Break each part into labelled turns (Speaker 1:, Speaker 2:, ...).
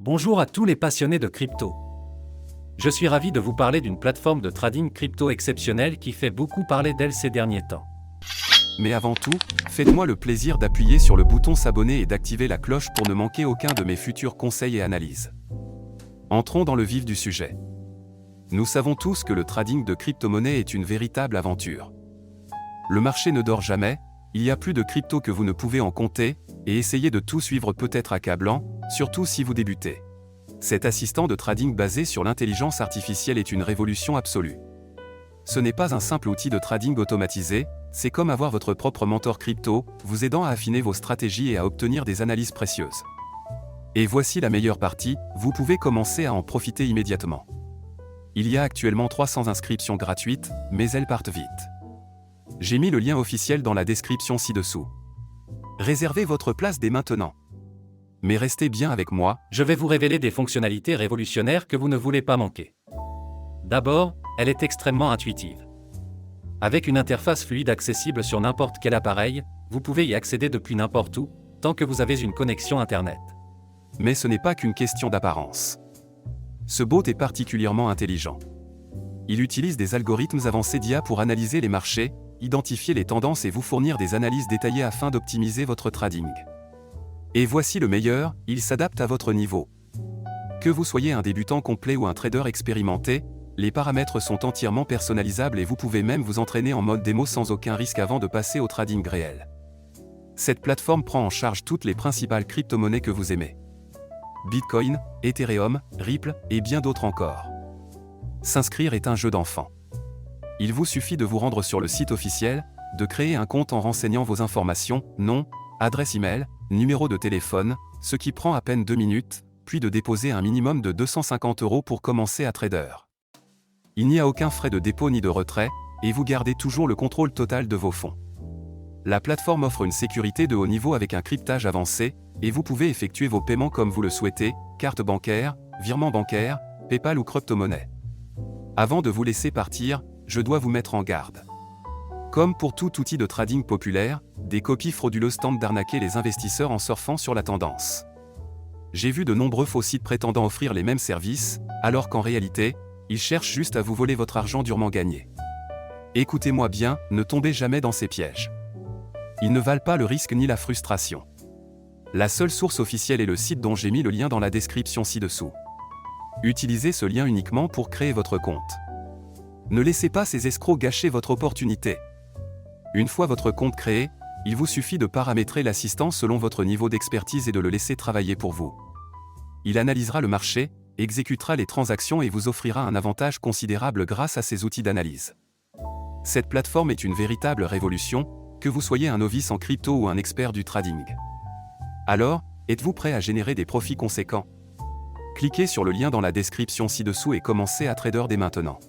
Speaker 1: Bonjour à tous les passionnés de crypto. Je suis ravi de vous parler d'une plateforme de trading crypto exceptionnelle qui fait beaucoup parler d'elle ces derniers temps.
Speaker 2: Mais avant tout, faites-moi le plaisir d'appuyer sur le bouton s'abonner et d'activer la cloche pour ne manquer aucun de mes futurs conseils et analyses. Entrons dans le vif du sujet. Nous savons tous que le trading de crypto-monnaies est une véritable aventure. Le marché ne dort jamais, il y a plus de crypto que vous ne pouvez en compter, et essayer de tout suivre peut être accablant, surtout si vous débutez. Cet assistant de trading basé sur l'intelligence artificielle est une révolution absolue. Ce n'est pas un simple outil de trading automatisé, c'est comme avoir votre propre mentor crypto, vous aidant à affiner vos stratégies et à obtenir des analyses précieuses. Et voici la meilleure partie, vous pouvez commencer à en profiter immédiatement. Il y a actuellement 300 inscriptions gratuites, mais elles partent vite. J'ai mis le lien officiel dans la description ci-dessous. Réservez votre place dès maintenant. Mais restez bien avec moi,
Speaker 1: Je vais vous révéler des fonctionnalités révolutionnaires que vous ne voulez pas manquer. D'abord, elle est extrêmement intuitive. Avec une interface fluide accessible sur n'importe quel appareil, vous pouvez y accéder depuis n'importe où, tant que vous avez une connexion Internet.
Speaker 2: mais ce n'est pas qu'une question d'apparence. Ce bot est particulièrement intelligent. Il utilise des algorithmes avancés d'IA pour analyser les marchés, identifier les tendances et vous fournir des analyses détaillées afin d'optimiser votre trading. Et voici le meilleur, il s'adapte à votre niveau. Que vous soyez un débutant complet ou un trader expérimenté, les paramètres sont entièrement personnalisables et vous pouvez même vous entraîner en mode démo sans aucun risque avant de passer au trading réel. Cette plateforme prend en charge toutes les principales crypto-monnaies que vous aimez. Bitcoin, Ethereum, Ripple et bien d'autres encore. S'inscrire est un jeu d'enfant. Il vous suffit de vous rendre sur le site officiel, de créer un compte en renseignant vos informations, nom, adresse email, numéro de téléphone, ce qui prend à peine 2 minutes, puis de déposer un minimum de 250 € pour commencer à trader. Il n'y a aucun frais de dépôt ni de retrait, et vous gardez toujours le contrôle total de vos fonds. La plateforme offre une sécurité de haut niveau avec un cryptage avancé, et vous pouvez effectuer vos paiements comme vous le souhaitez, carte bancaire, virement bancaire, PayPal ou crypto-monnaie. Avant de vous laisser partir, je dois vous mettre en garde. Comme pour tout outil de trading populaire, des copies frauduleuses tentent d'arnaquer les investisseurs en surfant sur la tendance. J'ai vu de nombreux faux sites prétendant offrir les mêmes services, alors qu'en réalité, ils cherchent juste à vous voler votre argent durement gagné. Écoutez-moi bien, ne tombez jamais dans ces pièges. Ils ne valent pas le risque ni la frustration. La seule source officielle est le site dont j'ai mis le lien dans la description ci-dessous. Utilisez ce lien uniquement pour créer votre compte. Ne laissez pas ces escrocs gâcher votre opportunité. Une fois votre compte créé, il vous suffit de paramétrer l'assistant selon votre niveau d'expertise et de le laisser travailler pour vous. Il analysera le marché, exécutera les transactions et vous offrira un avantage considérable grâce à ces outils d'analyse. Cette plateforme est une véritable révolution, que vous soyez un novice en crypto ou un expert du trading. Alors, êtes-vous prêt à générer des profits conséquents? Cliquez sur le lien dans la description ci-dessous et commencez à trader dès maintenant.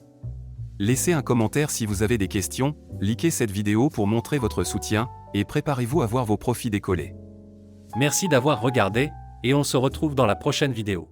Speaker 2: Laissez un commentaire si vous avez des questions, likez cette vidéo pour montrer votre soutien, et préparez-vous à voir vos profits décoller.
Speaker 1: Merci d'avoir regardé, et on se retrouve dans la prochaine vidéo.